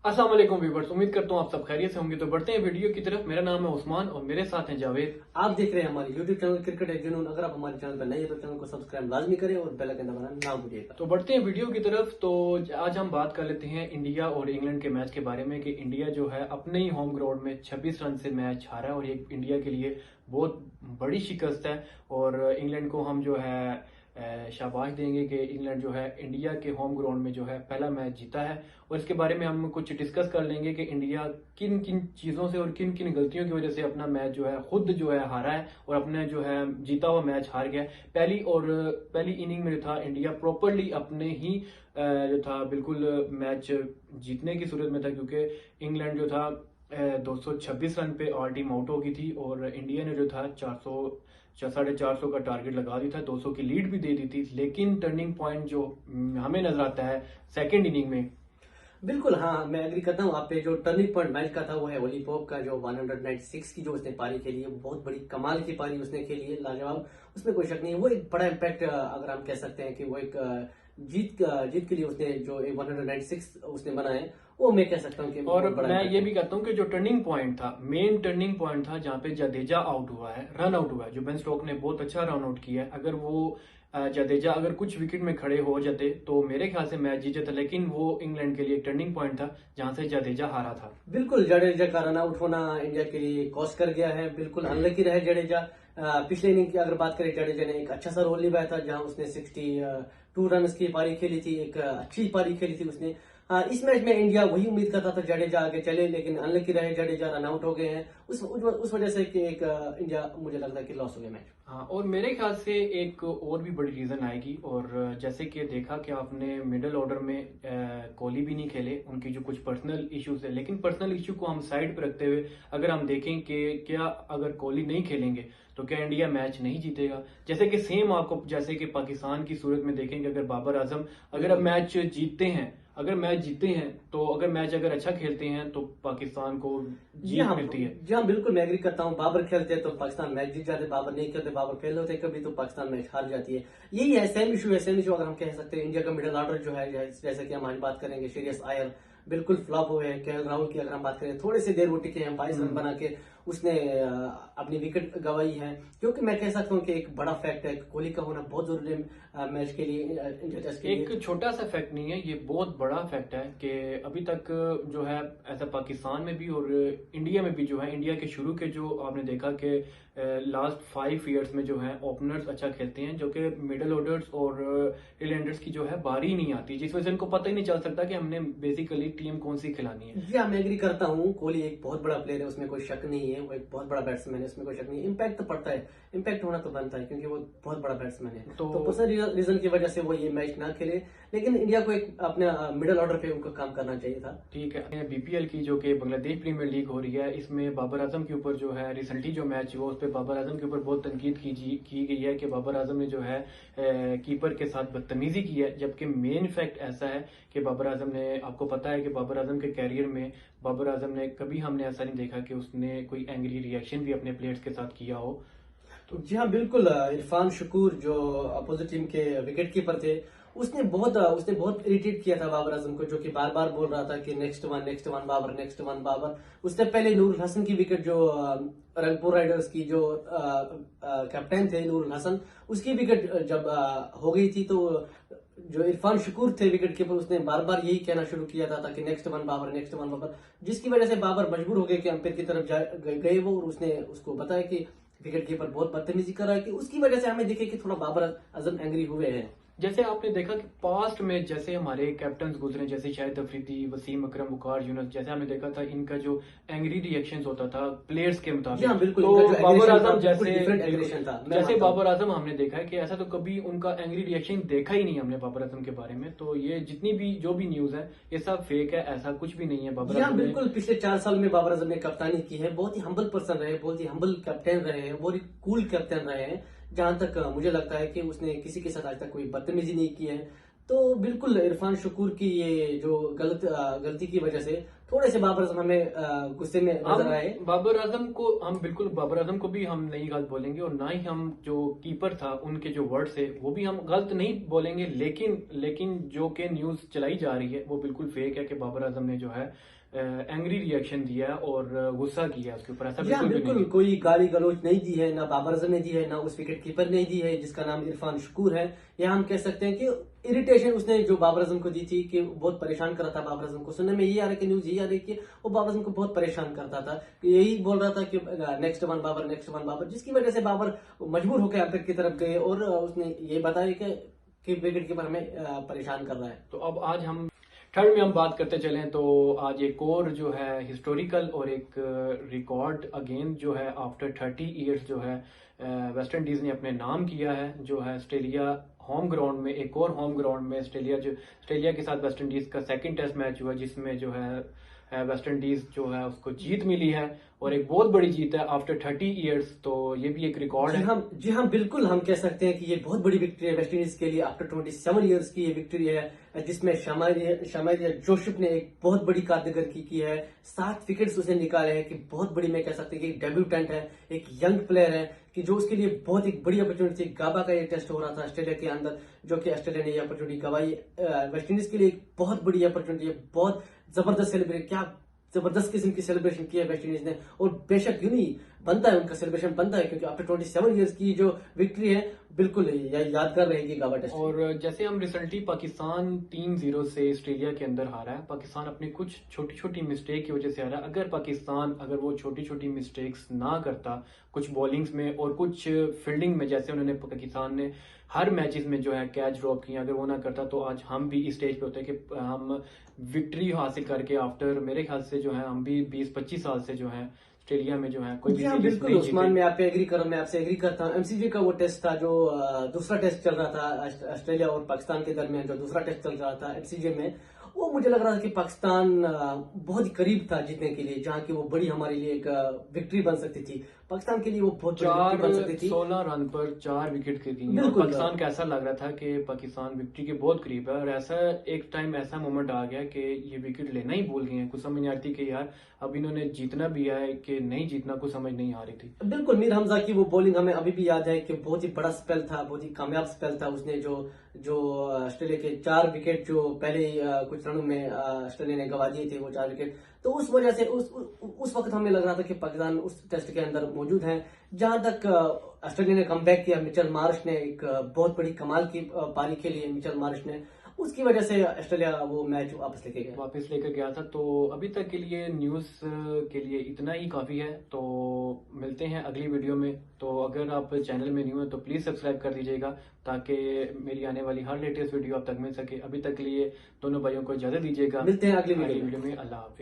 अस्सलाम वालेकुम व्यूअर्स, उम्मीद करता हूँ आप सब खैरियत से होंगे। तो बढ़ते हैं वीडियो की तरफ। मेरा नाम है उस्मान और मेरे साथ हैं जावेद। आप देख रहे हैं हमारे YouTube चैनल क्रिकेट है जुनून। अगर आप हमारे चैनल पर नए हैं तो चैनल को सब्सक्राइब लाजमी करें और बेल आइकन दबाना ना भूलिएगा। तो बढ़ते हैं वीडियो की तरफ। तो आज हम बात कर लेते हैं इंडिया और इंग्लैंड के मैच के बारे में कि इंडिया जो है अपने ही होम ग्राउंड में 26 रन से मैच हारा है और ये इंडिया के लिए बहुत बड़ी शिकस्त है। और इंग्लैंड को हम जो है शाबाश देंगे कि इंग्लैंड जो है इंडिया के होम ग्राउंड में जो है पहला मैच जीता है। और इसके बारे में हम कुछ डिस्कस कर लेंगे कि इंडिया किन किन चीज़ों से और किन किन गलतियों की वजह से अपना मैच जो है खुद जो है हारा है और अपने जो है जीता हुआ मैच हार गया। पहली इनिंग में जो था इंडिया प्रॉपरली अपने ही जो था बिल्कुल मैच जीतने की सूरत में था, क्योंकि इंग्लैंड जो था 226 रन पे ऑल टीम आउट हो गई थी और इंडिया ने जो था 400 का टारगेट लगा दिया था, 200 की लीड भी दे दी थी। लेकिन टर्निंग पॉइंट जो हमें नजर आता है सेकेंड इनिंग में। बिल्कुल हाँ, मैं एग्री करता हूँ आप पे। जो टर्निंग पॉइंट मैच का था वो है ओली पोप का, जो 196 की जो उसने पारी खेली है, बहुत बड़ी कमाल की पारी उसने खेली है, लाजवाब। उसमें कोई शक नहीं है। वो एक बड़ा इम्पैक्ट अगर हम कह सकते हैं कि वो एक जीत के लिए उसने जो 196 उसने बनाए, वो मैं कह सकता हूँ कि और बहुत बड़ा मैं impact ये है। भी कहता हूँ कि जो टर्निंग पॉइंट था, मेन टर्निंग पॉइंट था जहाँ पे जडेजा आउट हुआ है, रन आउट हुआ है। जो बेन स्टोक ने बहुत अच्छा रन आउट किया है। अगर वो जडेजा अगर कुछ विकेट में खड़े हो जाते तो मेरे ख्याल से मैच जीत जाता, लेकिन वो इंग्लैंड के लिए एक टर्निंग पॉइंट था जहां से जडेजा हारा था। बिल्कुल, जडेजा का रन आउट होना इंडिया के लिए कॉस्ट कर गया है। बिल्कुल अनलकी रहे जडेजा। पिछले इनिंग की अगर बात करें, जडेजा ने एक अच्छा सा रोल निभाया था जहां उसने 62 रन की पारी खेली थी, एक अच्छी पारी खेली थी उसने। इस मैच में इंडिया वही उम्मीद करता था जडेजा आगे चले, लेकिन अनलकी रहे, जडेजा रन आउट हो गए हैं। उस वजह से कि एक इंडिया, मुझे लगता है कि लॉस हो गया मैच। हाँ, और मेरे ख्याल से एक और भी बड़ी रीजन आएगी। और जैसे कि देखा कि आपने मिडिल ऑर्डर में कोहली भी नहीं खेले, उनकी जो कुछ पर्सनल इश्यूज है। लेकिन पर्सनल इश्यू को हम साइड पर रखते हुए अगर हम देखें कि क्या अगर कोहली नहीं खेलेंगे तो क्या इंडिया मैच नहीं जीतेगा। जैसे कि सेम आपको जैसे कि पाकिस्तान की सूरत में देखेंगे, अगर बाबर आजम अगर अब मैच जीतते हैं, अगर मैच अगर अच्छा खेलते हैं तो पाकिस्तान को जी जीत हाँ, मिलती है। जी हाँ, बिल्कुल मैं एग्री करता हूँ। बाबर खेलते तो पाकिस्तान मैच जीत जाते, बाबर नहीं खेलते, बाबर फेल होते कभी तो पाकिस्तान मैच हार जाती है। यही है, सेम इशू है। सेम इशू अगर हम कह सकते हैं, इंडिया का मिडिल ऑर्डर जो है, जैसे कि हम आज बात करेंगे, श्रेयस अय्यर बिल्कुल फ्लॉप हुए हैं। केएल राहुल की अगर हम बात करें, थोड़ी सी देर वो टिके हैं, 22 रन बना के उसने अपनी विकेट गंवाई है। क्योंकि मैं कह सकता हूँ कि एक बड़ा फैक्ट है, कोहली का होना बहुत जरूरी है मैच के लिए, इंडिया टेस्ट के लिए। एक छोटा सा फैक्ट नहीं है, ये बहुत बड़ा फैक्ट है कि अभी तक जो है ऐसा पाकिस्तान में भी और इंडिया में भी जो है, इंडिया के शुरू के जो आपने देखा कि लास्ट 5 ईयर्स में जो है ओपनर्स अच्छा खेलते हैं, जो कि मिडिल ऑर्डर्स और टेलेंडर्स की जो है बारी नहीं आती, जिस वजह से उनको पता ही नहीं चल सकता कि हमने बेसिकली टीम कौन सी खिलानी है। जी हाँ, मैं एग्री करता हूँ। कोहली एक बहुत बड़ा प्लेयर है, उसमें कोई शक नहीं है। वो एक बहुत बड़ा बैट्समैन है, उसमें कोई शक नहीं है। इम्पैक्ट तो पड़ता है, इम्पैक्ट होना तो बनता है, क्योंकि वो बहुत बड़ा बैट्समैन है। तो पर्सनल रीजन की वजह से वो ये मैच ना खेले, लेकिन इंडिया को एक अपने मिडिल ऑर्डर पे उनको काम करना चाहिए था। ठीक है, बीपीएल की जो कि बांग्लादेश प्रीमियर लीग हो रही है, इसमें बाबर आजम के ऊपर जो है रिसेंटली जो मैच हुआ उस पर बाबर आजम के ऊपर बहुत तनकीद की गई है कि बाबर आजम ने जो है कीपर के साथ बदतमीजी की है। जबकि मेन फैक्ट ऐसा है कि बाबर आजम ने, आपको पता है कि बाबर आजम के कैरियर में बाबर आजम ने कभी, हमने ऐसा नहीं देखा कि उसने कोई एंग्री रिएक्शन भी अपने प्लेयर्स के साथ किया हो। तो जी हाँ, बिल्कुल। इरफान शकूर जो अपोजिट टीम के विकेट कीपर थे, उसने बहुत इरिटेट किया था बाबर आजम को, जो कि बार बार बोल रहा था कि next one Babar, next one Babar. उससे पहले नूरुल हसन की विकेट, जो रंगपुर राइडर्स की जो कैप्टन थे नूरुल हसन, उसकी विकेट जब हो गई थी, तो जो इरफान शकूर थे विकेट कीपर, उसने बार बार यही कहना शुरू किया था कि next one Babar, next one Babar. जिसकी वजह से बाबर मजबूर हो गए कि अंपायर की तरफ गए वो, और उसने उसको बताया कि विकेट कीपर बहुत बदतमीजी कर रहा है, कि उसकी वजह से हमें दिखे कि थोड़ा बाबर आजम एंग्री हुए हैं। जैसे आपने देखा कि पास्ट में जैसे हमारे कैप्टन गुजरे, जैसे शाहिद अफरीदी, वसीम अकरम, वकार यूनुस, जैसे हमने देखा था इनका जो एंग्री रिएक्शंस होता था प्लेयर्स के जी मुताबिक, हाँ, बिल्कुल। तो इनका जो बाबर एग्रेशन था, आजम बिल्कुल जैसे डिफरेंट एग्रेशन था, मैं जैसे मानता हूँ। बाबर आजम हमने देखा है कि ऐसा तो कभी उनका एंग्री रिएक्शन देखा ही नहीं हमने बाबर आजम के बारे में। तो ये जितनी भी जो भी न्यूज है ये सब फेक है, ऐसा कुछ भी नहीं है। बाबर जी हाँ, आजम ने बिल्कुल। पिछले 4 साल में बाबर आजम ने कप्तानी की है, बहुत ही हम्बल पर्सन रहे, बहुत ही हम्बल कैप्टन रहे हैं, बहुत ही कूल कैप्टन रहे हैं। जहां तक मुझे लगता है कि उसने किसी के साथ आज तक कोई बदतमीजी नहीं की है। तो बिल्कुल इरफान शकूर की ये जो गलती की वजह से थोड़े से बाबर आजम हमें गुस्से में नजर आए। हम बिल्कुल बाबर आजम को भी हम नई गलत बोलेंगे और ना ही हम जो कीपर था उनके जो वर्ड्स है वो भी हम गलत नहीं बोलेंगे, लेकिन जो के न्यूज चलाई जा रही है वो बिल्कुल फेक है कि बाबर आजम ने जो है एंग्री रिएक्शन दिया है और गुस्सा किया उसके ऊपर। ऐसा जी हाँ, बिल्कुल भी बिल्कुल नहीं। कोई गाली गलौज नहीं दी है, ना बाबर आजम ने दी है, ना उस विकेट कीपर ने दी है जिसका नाम इरफान शकूर है। या हम कह सकते हैं कि इरिटेशन उसने जो बाबर आजम को दी थी कि बहुत परेशान कर रहा था बाबर आजम को। सुनने में ये आ रहा है कि न्यूज ये आ रही है कि वो बाबर आजम को बहुत परेशान करता था, कि यही बोल रहा था कि next one Babar, next one Babar, जिसकी वजह से बाबर मजबूर होकर अंपायर की तरफ गए और उसने ये बताया कि विकेट कीपर हमें परेशान कर रहा है। तो अब आज हम थर्ड में हम बात करते चलें तो आज एक और जो है हिस्टोरिकल और एक रिकॉर्ड अगेन जो है आफ्टर 30 इयर्स जो है वेस्ट इंडीज ने अपने नाम किया है, जो है ऑस्ट्रेलिया होम ग्राउंड में, एक और होम ग्राउंड में ऑस्ट्रेलिया के साथ वेस्ट इंडीज का सेकंड टेस्ट मैच हुआ जिसमें जो है वेस्ट इंडीज जो है उसको जीत मिली है और एक बहुत बड़ी जीत है आफ्टर 30 इयर्स। तो ये भी एक रिकॉर्ड है। जी हाँ, बिल्कुल हम कह सकते हैं कि ये बहुत बड़ी विक्ट्री है वेस्ट इंडीज के लिए। आफ्टर 27 इयर्स की ये विक्ट्री है जिसमें शमारिया जोसेफ ने एक बहुत बड़ी कारकर्दगी की है। 7 विकेट्स उसने निकाले हैं कि बहुत बड़ी, मैं कह सकती हूँ कि डेब्यूटेंट है, एक यंग प्लेयर है कि जो उसके लिए बहुत एक बड़ी अपॉर्चुनिटी थी। गाबा का ये टेस्ट हो रहा था ऑस्ट्रेलिया के अंदर, जो कि ऑस्ट्रेलिया ने ये अपॉर्चुनिटी गवाई। वेस्ट इंडीज के लिए एक बहुत बड़ी अपॉर्चुनिटी है, बहुत जबरदस्त सेलिब्रेट, क्या जबरदस्त किस्म की सेलिब्रेशन की है वेस्ट इंडीज ने। और बेशक क्यों नहीं बनता है, उनका सेलिब्रेशन बनता है क्योंकि आफ्टर 27 इयर्स की जो विक्ट्री है बिल्कुल यादगार रहेगी गाबा टेस्ट। और जैसे हम रिसेंटली पाकिस्तान 3-0 से ऑस्ट्रेलिया के अंदर हारा है, पाकिस्तान अपनी कुछ छोटी छोटी मिस्टेक की वजह से हारा है। अगर वो छोटी छोटी मिस्टेक्स ना करता कुछ बॉलिंग्स में और कुछ फील्डिंग में, जैसे उन्होंने पाकिस्तान ने हर मैचेस में जो है कैच ड्रॉप किया, अगर वो ना करता तो आज हम भी इस स्टेज पे होते कि हम विक्ट्री हासिल करके आफ्टर मेरे ख्याल से जो है हम भी 20-25 साल से जो है ऑस्ट्रेलिया में जो है कोई जी भी हाँ, सीरीज बिल्कुल नहीं उस्मान, जीते। मैं आपसे एग्री करता हूँ। एमसीजी का वो टेस्ट था जो दूसरा टेस्ट चल रहा था ऑस्ट्रेलिया और पाकिस्तान के दरमियान, जो दूसरा टेस्ट चल रहा था एमसीजी में, वो मुझे लग रहा था कि पाकिस्तान बहुत ही करीब था जीतने के लिए, जहाँ की वो बड़ी हमारे लिए एक विक्ट्री बन सकती थी। पाकिस्तान के लिए वो बहुत बड़ी विक्ट्री बन सकती थी। 16 रन पर 4 विकेट गिर गई और बिल्कुल पाकिस्तान का ऐसा लग रहा था कि पाकिस्तान विक्ट्री के बहुत करीब है और ऐसा एक टाइम ऐसा मोमेंट आ गया कि ये विकेट लेना ही भूल गए हैं। कुछ समझ नहीं आती कि यार अब इन्होंने जीतना भी है कि नहीं जीतना, कुछ समझ नहीं आ रही थी। बिल्कुल मीर हमजा की वो बॉलिंग हमें अभी भी याद है कि बहुत ही बड़ा स्पेल था, बहुत ही कामयाब स्पेल था। उसने जो ऑस्ट्रेलिया के 4 विकेट जो पहले ही कुछ रनों में ऑस्ट्रेलिया ने गंवा दिए थे, वो 4 विकेट, तो उस वजह से उस वक्त हमें लग रहा था कि पाकिस्तान उस टेस्ट के अंदर मौजूद है। जहां तक ऑस्ट्रेलिया ने कमबैक किया, मिचेल मार्श ने एक बहुत बड़ी कमाल की पारी खेली है मिचेल मार्श ने, उसकी वजह से ऑस्ट्रेलिया वो मैच वापस लेकर गया था। तो अभी तक के लिए न्यूज़ के लिए इतना ही काफ़ी है। तो मिलते हैं अगली वीडियो में। तो अगर आप चैनल में न्यू हैं तो प्लीज़ सब्सक्राइब कर दीजिएगा ताकि मेरी आने वाली हर लेटेस्ट वीडियो आप तक मिल सके। अभी तक के लिए दोनों भाइयों को इजाज़त दीजिएगा। मिलते हैं अगली वीडियो में। अल्लाह हाफिज़।